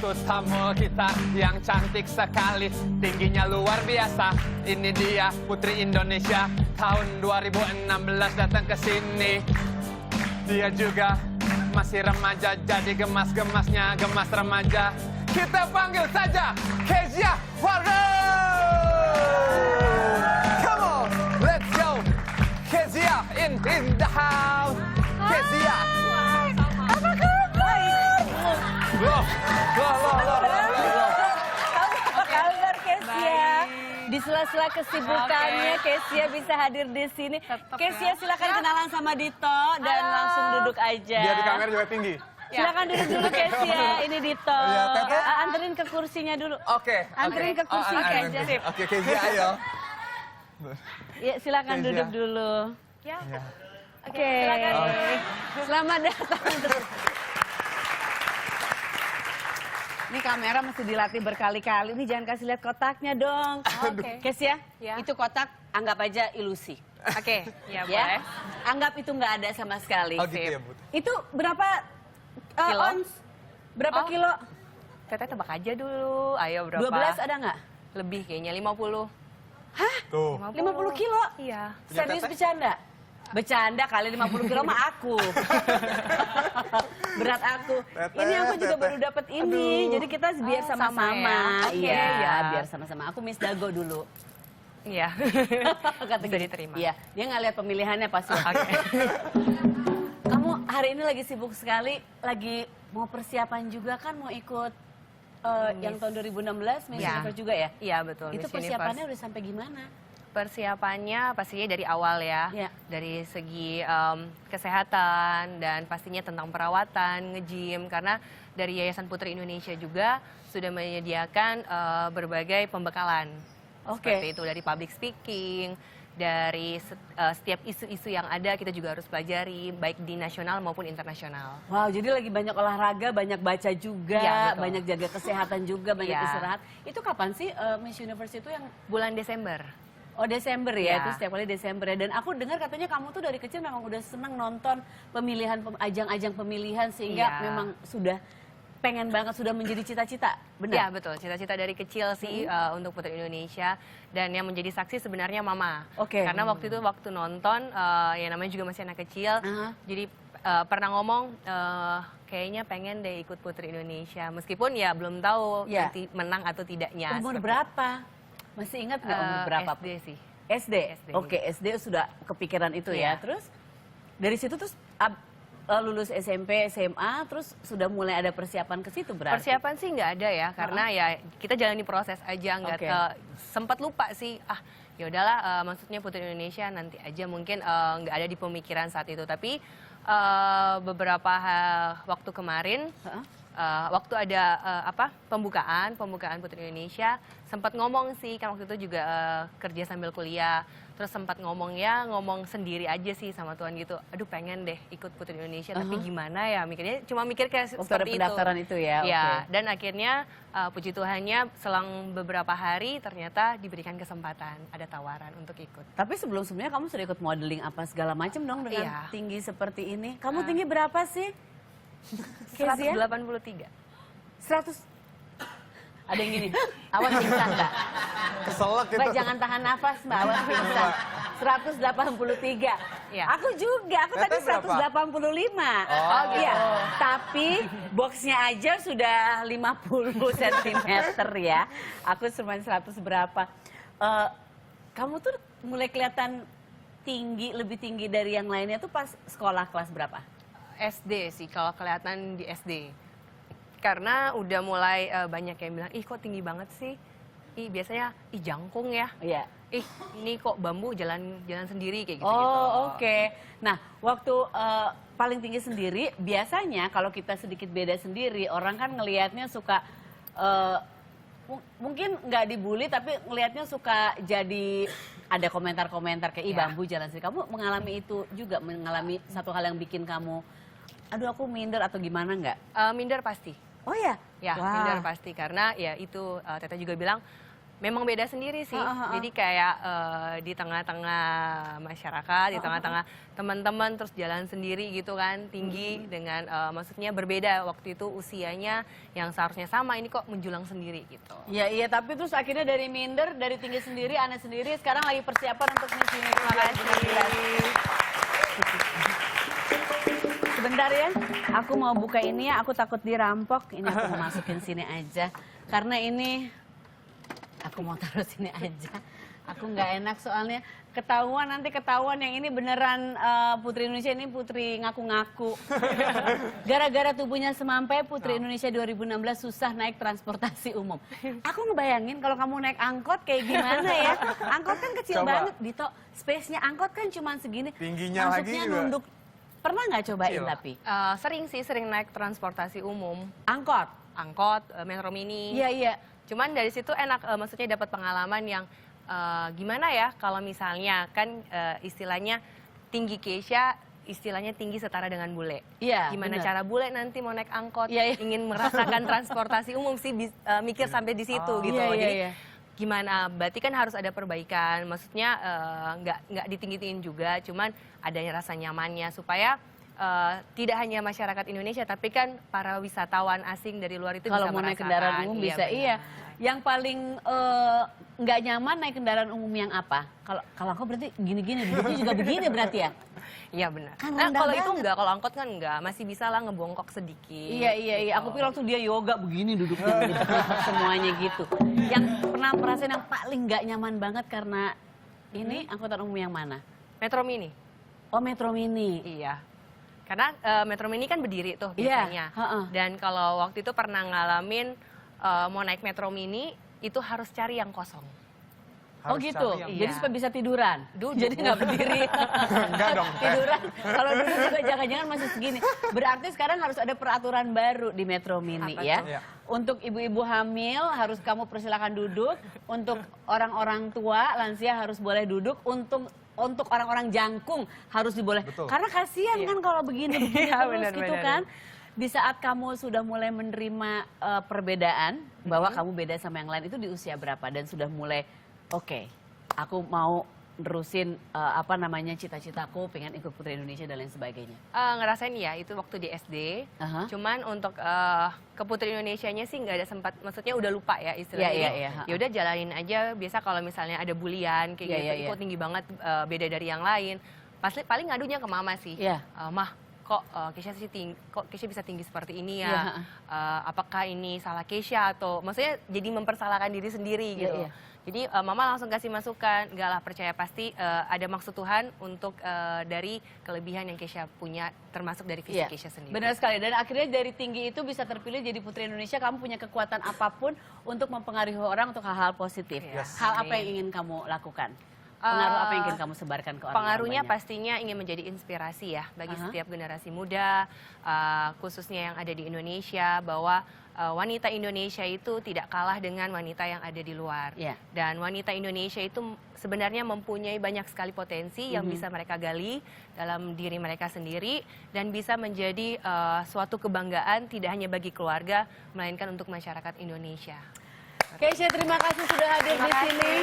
satu tamu kita yang cantik sekali, tingginya luar biasa. Ini dia Putri Indonesia tahun 2016 datang ke sini. Dia juga masih remaja, jadi gemas-gemasnya gemas remaja. Kita panggil saja Kezia Farah. Come on, let's go. Kezia in the house. Kezia. Apa kabar? Loh. Apa kabar Kezia? Di sela-sela kesibukannya Kezia bisa hadir di sini. Kezia silakan kenalan sama Dito dan langsung duduk aja. Dia di kamera juga tinggi. Silakan duduk dulu Kezia, ini Dito. Ya, Tete. Anterin ke kursinya dulu. Oke. Anterin ke kursi aja. Oke, Kezia ayo. Ya, silakan Kezia. duduk dulu. Ya. Oke. Selamat datang. Ini kamera mesti dilatih berkali-kali. Ini jangan kasih lihat kotaknya dong. Oke. Kes ya, Ya. itu kotak anggap aja ilusi. Oke, ya Ya, boleh. anggap itu nggak ada sama sekali. Oh gitu ya, Bu. Itu berapa Kilo? ons? Berapa Oh. kilo? Teteh tebak aja dulu. Ayo berapa? 12 ada nggak? Lebih kayaknya 50. Tuh. 50 kilo? Iya. Serius Teteh? bercanda? Bercanda kali 50 kilo mah aku. Berat aku. Teteh, Ini aku juga teteh. baru dapat ini. Jadi kita biar Oh, sama-sama. sama ya? Oke, Iya, ya. biar sama-sama. Aku Miss Dago dulu. Iya. Kata Bisa gitu. diterima. Iya, dia nggak lihat pemilihannya pasti. Oke. Kamu hari ini lagi sibuk sekali, lagi mau persiapan juga kan mau ikut yang tahun 2016 Miss Ya. Universe juga ya? Iya betul. Itu Miss persiapannya Universe. udah sampai gimana? Persiapannya pastinya dari awal ya. Iya. Dari segi kesehatan dan pastinya tentang perawatan, nge-gym. Karena dari Yayasan Putri Indonesia juga sudah menyediakan berbagai pembekalan. Oke. Seperti itu dari public speaking, dari setiap isu-isu yang ada kita juga harus pelajari baik di nasional maupun internasional. Wow, jadi lagi banyak olahraga, banyak baca juga, Iya, betul. banyak jaga kesehatan juga, banyak Iya. istirahat. Itu kapan sih Miss Universe itu yang Bulan Desember. Oh Desember ya, Iya. itu setiap kali Desember ya. Dan aku dengar katanya kamu tuh dari kecil memang udah seneng nonton pemilihan, ajang-ajang pemilihan sehingga Iya. memang sudah pengen banget, sudah menjadi cita-cita, Ya benar? betul, cita-cita dari kecil sih untuk Putri Indonesia dan yang menjadi saksi sebenarnya mama. Oke. Karena waktu itu waktu nonton ya namanya juga masih anak kecil, Aha. jadi pernah ngomong kayaknya pengen deh ikut Putri Indonesia meskipun ya belum tahu Ya. nanti menang atau tidaknya. Umur seperti berapa? Masih ingat nggak umur berapa? SD sih. SD? SD. Oke, SD sudah kepikiran itu ya. Iya. Terus dari situ terus lulus SMP, SMA, terus sudah mulai ada persiapan ke situ berarti? Persiapan sih nggak ada ya, karena ya kita jalani proses aja, nggak Oke. sempat lupa sih. Ya udahlah, maksudnya Putri Indonesia nanti aja mungkin nggak ada di pemikiran saat itu. Tapi beberapa waktu kemarin, Heeh. waktu ada pembukaan Putri Indonesia, sempat ngomong sih kan waktu itu juga kerja sambil kuliah. Terus sempat ngomong sendiri aja sih sama Tuhan gitu. Aduh pengen deh ikut Putri Indonesia, tapi gimana ya mikirnya, cuma mikir kayak Waktu ada seperti itu. pendaftaran itu ya? Ya, Oke. dan akhirnya puji Tuhannya selang beberapa hari ternyata diberikan kesempatan, ada tawaran untuk ikut. Tapi sebelum-sebelumnya kamu sudah ikut modeling apa segala macam dong dengan Iya. tinggi seperti ini. Kamu tinggi berapa sih? Kezia? 183. 100. Ada yang gini, awas pingsan Mbak. Keselak Mbak itu. jangan tahan nafas Mbak, awas pingsan. 183. Iya. Aku juga, aku tadi Teteh berapa? 185. Oh, Iya, tapi boxnya aja sudah 50 cm ya. Aku cuma 100 berapa. Kamu tuh mulai kelihatan tinggi, lebih tinggi dari yang lainnya tuh pas sekolah kelas berapa? SD sih kalau kelihatan di SD. Karena udah mulai banyak yang bilang, ih kok tinggi banget sih? Ih biasanya, ih jangkung ya? Iya. Ih ini kok bambu jalan sendiri kayak gitu. Oh, oke. Nah, waktu paling tinggi sendiri, biasanya kalau kita sedikit beda sendiri, orang kan ngelihatnya suka, mungkin nggak dibully, tapi ngelihatnya suka jadi ada komentar-komentar kayak, ih Iya. bambu jalan sendiri. Kamu mengalami itu juga, mengalami satu hal yang bikin kamu, aduh aku minder atau gimana nggak? Minder pasti. Oh ya? Ya, Wah. minder pasti karena ya itu Teta juga bilang memang beda sendiri sih. Jadi kayak di tengah-tengah masyarakat, di tengah-tengah teman-teman terus jalan sendiri gitu kan, tinggi dengan maksudnya berbeda waktu itu usianya yang seharusnya sama, ini kok menjulang sendiri gitu. Iya, tapi terus akhirnya dari minder, dari tinggi sendiri, Ana sendiri, sekarang lagi persiapan untuk Miss Universe 2019. Sebentar ya, aku mau buka ini ya, aku takut dirampok. Ini aku mau masukin sini aja. Karena ini, aku mau taruh sini aja. Aku nggak enak soalnya nanti ketahuan yang ini beneran Putri Indonesia, ini Putri ngaku-ngaku. Gara-gara tubuhnya semampai, Putri Indonesia 2016 susah naik transportasi umum. Aku ngebayangin kalau kamu naik angkot kayak gimana ya. Angkot kan kecil banget, Dito. Space-nya angkot kan cuma segini. Tingginya Masuknya lagi juga. nunduk. Pernah nggak cobain Kecil. tapi? Sering naik transportasi umum, Angkot? angkot, Metro Mini. Iya. Cuman dari situ enak, maksudnya dapat pengalaman yang gimana ya kalau misalnya kan istilahnya tinggi Keisha, istilahnya tinggi setara dengan bule. Iya, Gimana bener. cara bule nanti mau naik angkot, Iya. ingin merasakan transportasi umum sih mikir sampai di situ gitu. Iya, Jadi iya. gimana? Berarti kan harus ada perbaikan. Maksudnya nggak ditinggi-tinggiin juga, cuman adanya rasa nyamannya supaya tidak hanya masyarakat Indonesia, tapi kan para wisatawan asing dari luar itu Kalau bisa mau naik merasakan. kendaraan umum bisa, benar. iya. Yang paling nggak nyaman naik kendaraan umum yang apa? Kalau aku berarti gini-gini, duduknya juga begini berarti ya? Iya benar. Kan Nah, rendah kalau itu banget. enggak, kalau angkot kan enggak, masih bisa lah ngebongkok sedikit. Iya. Aku pikir waktu dia yoga begini duduknya gitu, semuanya gitu. Yang pernah merasain yang paling nggak nyaman banget karena ini angkutan umum yang mana? Metro Mini. Oh, Metro Mini. Iya. Karena Metro Mini kan berdiri tuh Iya, biasanya. heeh. Dan kalau waktu itu pernah ngalamin mau naik Metro Mini itu harus cari yang kosong. Oh Harus gitu, cari yang- jadi Iya. supaya bisa tiduran. Duduk. Jadi nggak berdiri. Enggak dong. Tiduran. Kalau duduk juga jangan-jangan masih segini. Berarti sekarang harus ada peraturan baru di Metro Mini Apa ya. tuh? Iya. Untuk ibu-ibu hamil harus kamu persilakan duduk. Untuk orang-orang tua lansia harus boleh duduk. Untuk orang-orang jangkung harus diboleh. Betul. Karena kasihan kan kalau begini Iya, terus benar, gitu benar. kan. Di saat kamu sudah mulai menerima perbedaan bahwa kamu beda sama yang lain itu di usia berapa dan sudah mulai oke, aku mau nerusin cita-citaku, pengen ikut Putri Indonesia dan lain sebagainya. Ngerasain ya itu waktu di SD. Aha. Cuman untuk ke Putri Indonesianya sih nggak ada sempat, maksudnya udah lupa ya istilahnya. Iya. Ya udah jalanin aja. Biasa kalau misalnya ada bulian kayak Iya, gitu, iya. kok tinggi banget, beda dari yang lain. Pasti paling ngadunya ke mama sih. Iya. Mah, kok Keisha bisa tinggi seperti ini Iya, ya? Apakah ini salah Keisha atau maksudnya jadi mempersalahkan diri sendiri Iya, gitu. iya. Jadi mama langsung kasih masukan, enggak lah, percaya pasti ada maksud Tuhan untuk dari kelebihan yang Keisha punya, termasuk dari fisik Iya, Keisha sendiri. benar sekali. Dan akhirnya dari tinggi itu bisa terpilih jadi Putri Indonesia. Kamu punya kekuatan apapun untuk mempengaruhi orang untuk hal-hal positif. Yes. Hal apa yang ingin kamu lakukan? Pengaruh apa yang ingin kamu sebarkan ke orang? Pengaruhnya pastinya ingin menjadi inspirasi ya bagi Aha. setiap generasi muda, khususnya yang ada di Indonesia, bahwa wanita Indonesia itu tidak kalah dengan wanita yang ada di luar. Iya. Dan wanita Indonesia itu sebenarnya mempunyai banyak sekali potensi yang bisa mereka gali dalam diri mereka sendiri dan bisa menjadi suatu kebanggaan tidak hanya bagi keluarga, melainkan untuk masyarakat Indonesia. Keisha, terima kasih sudah hadir Terima di sini. kasih.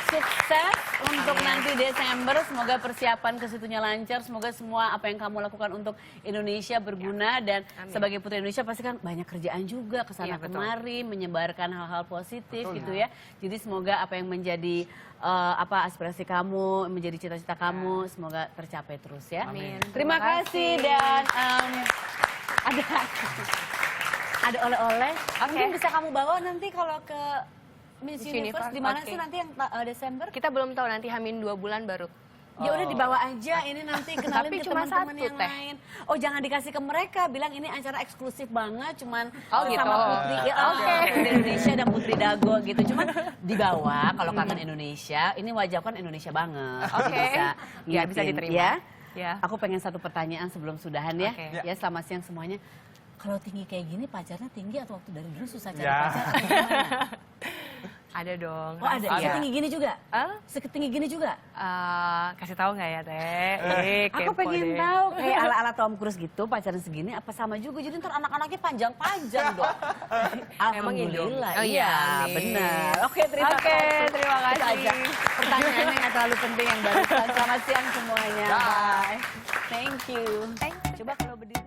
Sukses untuk Amin. nanti Desember. Semoga persiapan ke situnya lancar. Semoga semua apa yang kamu lakukan untuk Indonesia berguna. Dan Amin. sebagai Putri Indonesia pasti kan banyak kerjaan juga. Kesana Iya, betul. kemari, menyebarkan hal-hal positif Betul, gitu ya. Jadi semoga apa yang menjadi aspirasi kamu, menjadi cita-cita kamu, semoga tercapai terus ya. Amin. Terima Terima kasih kasih. dan ada oleh-oleh. Oke. Mungkin bisa kamu bawa nanti kalau ke Miss Miss Universe. Universe, Di mana oke. sih nanti yang Desember? Kita belum tahu, nanti Hamin 2 bulan baru. Ya udah dibawa aja ini nanti kenalin Tapi ke cuma teman-teman satu, yang Teh. lain. Oh, jangan dikasih ke mereka, bilang ini acara eksklusif banget, cuman Oh, sama gitu. Putri. Ya, Oke. Putri Indonesia dan Putri Dago gitu. Cuman dibawa kalau kangen Indonesia, ini wajah kan Indonesia banget. Oke. Bisa Ya, bisa ngingetin, diterima. Ya. Ya. Aku pengen satu pertanyaan sebelum sudahan ya. Oke. Ya, selamat siang semuanya. Kalau tinggi kayak gini pacarnya tinggi atau waktu dari dulu susah cari Ya. pacar? Atau gimana? Ada dong. Oh ada, pasti. setinggi gini juga? Hah? Setinggi gini juga? Kasih tahu nggak ya Teh? Aku Kepo pengen deh. tahu kayak ala-ala Tom Cruise gitu pacaran segini apa sama juga jadi ntar anak-anaknya panjang-panjang dong. Emang Indo. Alhamdulillah. Oh iya, amin. benar. Oke, terima Oke, kasih. terima Itu kasih. aja pertanyaannya nggak terlalu penting yang barusan. Selamat siang semuanya. Dah. Bye. Thank you. Coba kalau berdiri.